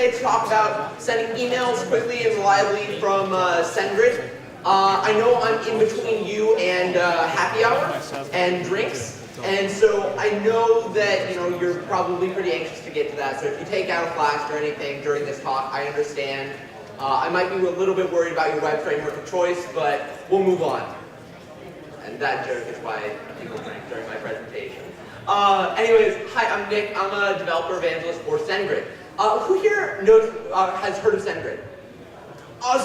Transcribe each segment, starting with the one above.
today to talk about sending emails quickly and reliably from SendGrid. I know I'm in between you and happy hour and drinks, and so I know that you're probably pretty anxious to get to that. So if you take out a flash or anything during this talk, I understand. I might be a little bit worried about your web framework of choice, but we'll move on. And that joke is why people drink during my presentation. Anyways, hi, I'm Nick. I'm a developer evangelist for SendGrid. Who here has heard of SendGrid?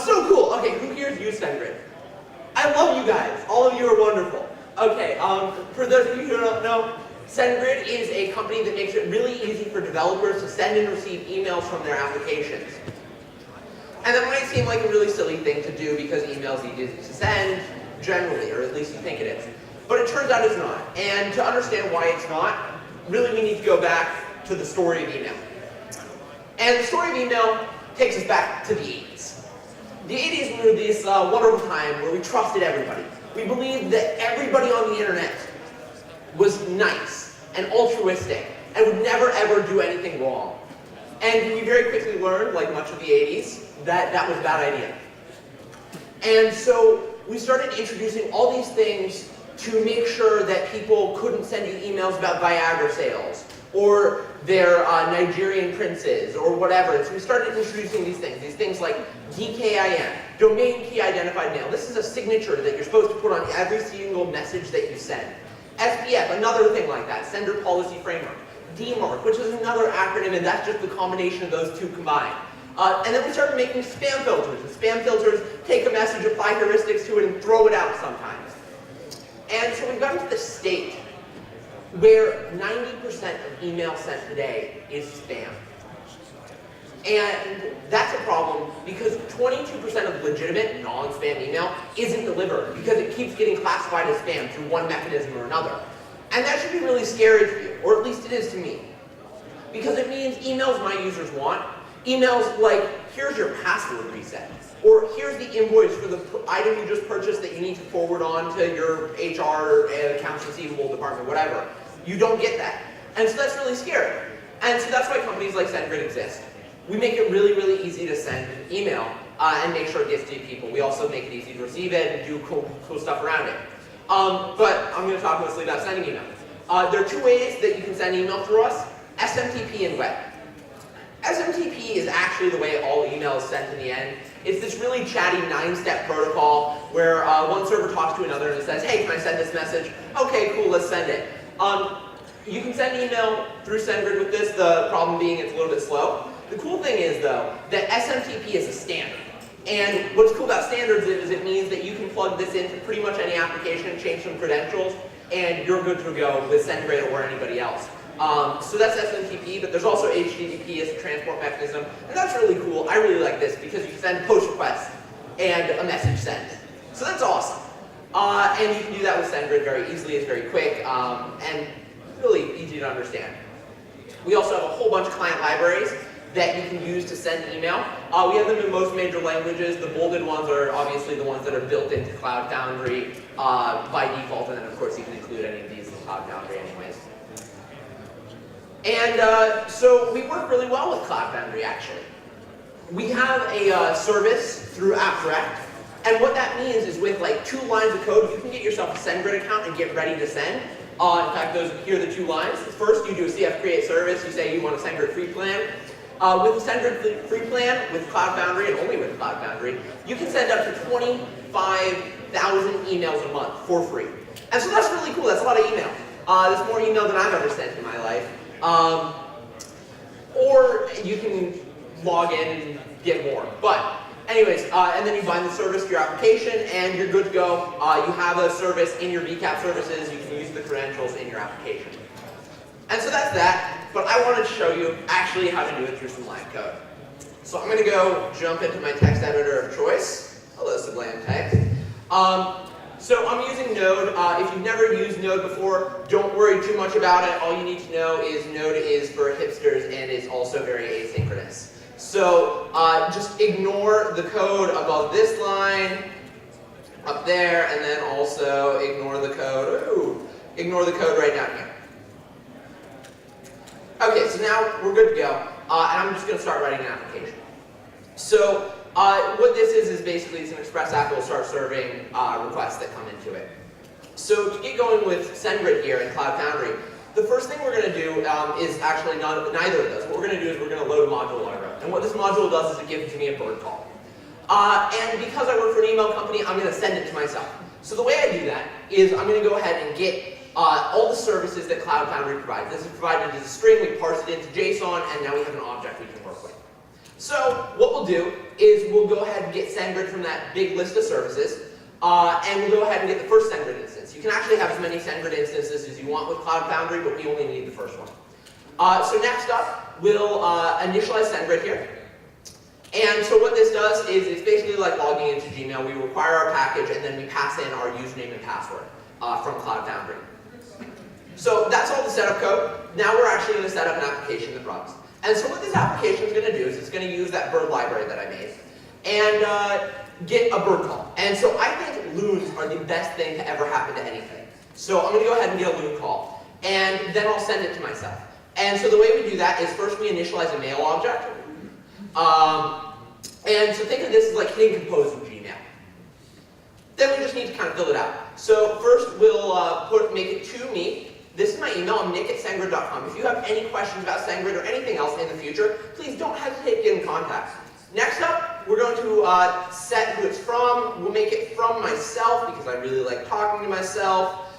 So cool. Okay, who here has used SendGrid? I love you guys. All of you are wonderful. Okay, for those of you who don't know, SendGrid is a company that makes it really easy for developers to send and receive emails from their applications. And that might seem like a really silly thing to do because email is easy to send, generally, or at least you think it is. But it turns out it's not. And to understand why it's not, really we need to go back to the story of email. And the story of email takes us back to the 80s. The 80s were this wonderful time where we trusted everybody. We believed that everybody on the internet was nice and altruistic and would never ever do anything wrong. And we very quickly learned, like much of the 80s, that that was a bad idea. And so we started introducing all these things to make sure that people couldn't send you emails about Viagra sales or their Nigerian princes or whatever. So we started introducing these things like DKIM, domain key identified mail. This is a signature that you're supposed to put on every single message that you send. SPF, another thing like that, Sender Policy Framework. DMARC, which is another acronym, and that's just the combination of those two combined. And then we started making spam filters. And spam filters take a message, apply heuristics to it, and throw it out sometimes. And so we've gotten to the state where 90% of email sent today is spam. And that's a problem because 22% of legitimate non-spam email isn't delivered because it keeps getting classified as spam through one mechanism or another. And that should be really scary for you, or at least it is to me. Because it means emails my users want, emails like, here's your password reset, or here's the invoice for the item you just purchased that you need to forward on to your HR, accounts receivable department, whatever. You don't get that. And so that's really scary. And so that's why companies like SendGrid exist. We make it really, really easy to send email and make sure it gets to people. We also make it easy to receive it and do cool stuff around it. But I'm going to talk mostly about sending email. There are two ways that you can send email through us, SMTP and web. SMTP is actually the way all email is sent in the end. It's this really chatty 9-step protocol where one server talks to another and it says, hey, can I send this message? Okay, cool, let's send it. You can send email through SendGrid with this, the problem being it's a little bit slow. The cool thing is, though, that SMTP is a standard. And what's cool about standards is it means that you can plug this into pretty much any application, change some credentials, and you're good to go with SendGrid or anybody else. So that's SMTP, but there's also HTTP as a transport mechanism, and that's really cool. I really like this because you can send push requests and a message sent. So that's awesome. And you can do that with SendGrid very easily. It's very quick and really easy to understand. We also have a whole bunch of client libraries that you can use to send email. We have them in most major languages. The bolded ones are obviously the ones that are built into Cloud Foundry by default, and then of course you can include any of these in Cloud Foundry anyways. And so we work really well with Cloud Foundry actually. We have a service through AppDirect, and what that means is with like 2 lines of code, you can get yourself a SendGrid account and get ready to send. In fact, here are the 2 lines. First, you do a CF create service. You say you want a SendGrid free plan. With the SendGrid free plan, with Cloud Foundry, and only with Cloud Foundry, you can send up to 25,000 emails a month for free. And so that's really cool. That's a lot of email. That's more email than I've ever sent in my life. Or you can log in and get more. But anyways, and then you bind the service to your application, and you're good to go. You have a service in your VCAP services. You can use the credentials in your application. And so that's that, but I wanted to show you actually how to do it through some live code. So I'm going to go jump into my text editor of choice. Hello, Sublime Text. So I'm using Node. If you've never used Node before, don't worry too much about it. All you need to know is Node is for hipsters and is also very asynchronous. So just ignore the code above this line, up there, and then also ignore the code. Ignore the code right down here. Okay, so now we're good to go. and I'm just going to start writing an application. So what this is basically it's an Express app that will start serving requests that come into it. So to get going with SendGrid here in Cloud Foundry, the first thing we're going to do is actually neither of those. What we're going to do is we're going to load a module I wrote. And what this module does is it gives to me a bird call. And because I work for an email company, I'm going to send it to myself. So the way I do that is I'm going to go ahead and get all the services that Cloud Foundry provides. This is provided as a string, we parse it into JSON, and now we have an object we can work with. So what we'll do is we'll go ahead and get SendGrid from that big list of services, and we'll go ahead and get the first SendGrid instance. You can actually have as many SendGrid instances as you want with Cloud Foundry, but we only need the first one. So next up, we'll initialize SendGrid here. And so what this does is it's basically like logging into Gmail. We require our package, and then we pass in our username and password from Cloud Foundry. So that's all the setup code. Now we're actually going to set up an application that runs. And so what this application is going to do is it's going to use that bird library that I made and get a bird call. And so I think loons are the best thing to ever happen to anything. So I'm going to go ahead and get a loon call, and then I'll send it to myself. And so the way we do that is first we initialize a mail object. And so think of this as like hitting compose in Gmail. Then we just need to kind of fill it out. So first we'll make it to me. This is my email. I'm nick@sendgrid.com. If you have any questions about SendGrid or anything else in the future, please don't hesitate to get in contact. Next up, we're going to set who it's from. We'll make it from myself because I really like talking to myself.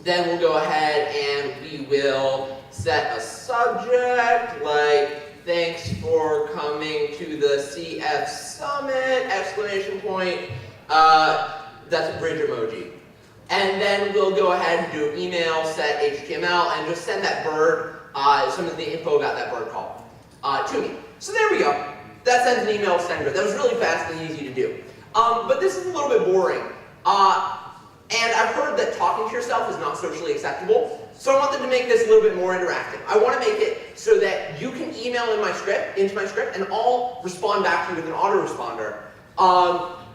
Then we'll go ahead and we will set a subject like thanks for coming to the CF Summit, exclamation point. That's a bridge emoji. And then we'll go ahead and do email, set HTML, and just send that bird, some of the info about that bird call to me. So there we go. That sends an email to SendGrid. That was really fast and easy to do. But this is a little bit boring. And I've heard that talking to yourself is not socially acceptable. So I wanted to make this a little bit more interactive. I want to make it so that you can email into my script, and I'll respond back to you with an autoresponder.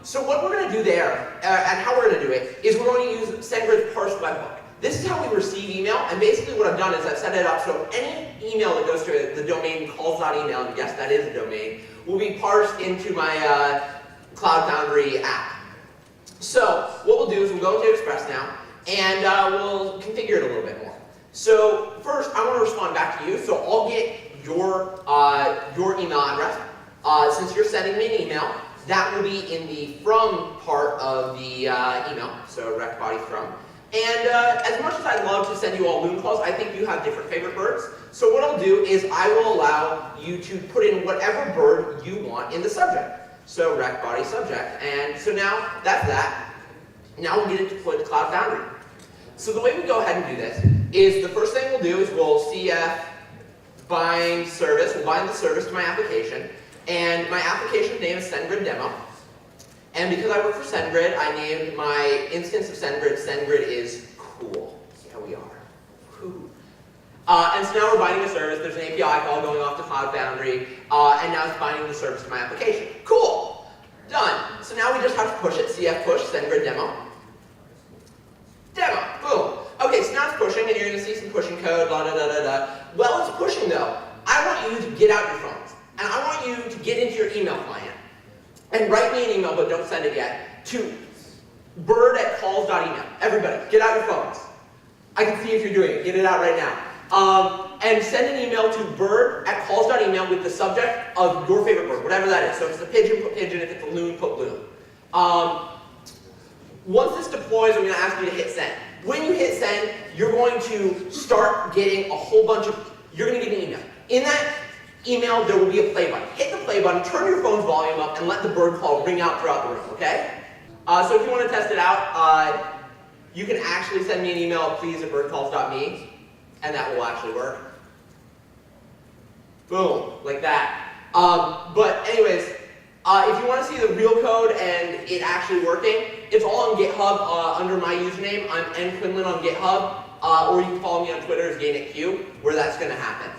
So what we're going to do there, and how we're going to do it, is we're going to use SendGrid's parsed webhook. This is how we receive email, and basically what I've done is I've set it up so any email that goes to the domain calls.email, and yes, that is a domain, will be parsed into my Cloud Foundry app. So what we'll do is we'll go into Express now, and we'll configure it a little bit more. So first, I want to respond back to you, so I'll get your email address. Since you're sending me an email, that will be in the from part of the email, so rect body from. And as much as I'd love to send you all loon calls, I think you have different favorite birds. So what I'll do is I will allow you to put in whatever bird you want in the subject. So rect body subject. And so now that's that. Now we'll get it deployed to Cloud Foundry. So the way we go ahead and do this is the first thing we'll do is we'll cf bind service. We'll bind the service to my application. And my application name is SendGrid Demo. And because I work for SendGrid, I named my instance of SendGrid, SendGrid is cool. Yeah, we are. Cool. And so now we're binding a service. There's an API call going off to Cloud Foundry. And now it's binding the service to my application. Cool. Done. So now we just have to push it. CF push, SendGrid Demo. Demo. Boom. Okay, so now it's pushing, and you're going to see some pushing code, blah, blah, blah, blah, blah. While it's pushing, though, I want you to get out your phones. And I want you to get into your email client and write me an email, but don't send it yet, to bird@calls.email. Everybody, get out your phones. I can see if you're doing it. Get it out right now. And send an email to bird@calls.email with the subject of your favorite bird, whatever that is. So if it's a pigeon, put pigeon. If it's a loon, put loon. Once this deploys, I'm going to ask you to hit send. When you hit send, you're going to start getting a whole bunch of, you're going to get an email. In that email, there will be a play button. Hit the play button, turn your phone's volume up, and let the bird call ring out throughout the room, okay? So if you want to test it out, you can actually send me an email, please@birdcalls.me, and that will actually work. Boom, like that. But anyways, if you want to see the real code and it actually working, it's all on GitHub under my username. I'm Nick Quinlan on GitHub, or you can follow me on Twitter as GayNickQ, where that's going to happen.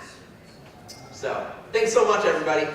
So, thanks so much, everybody.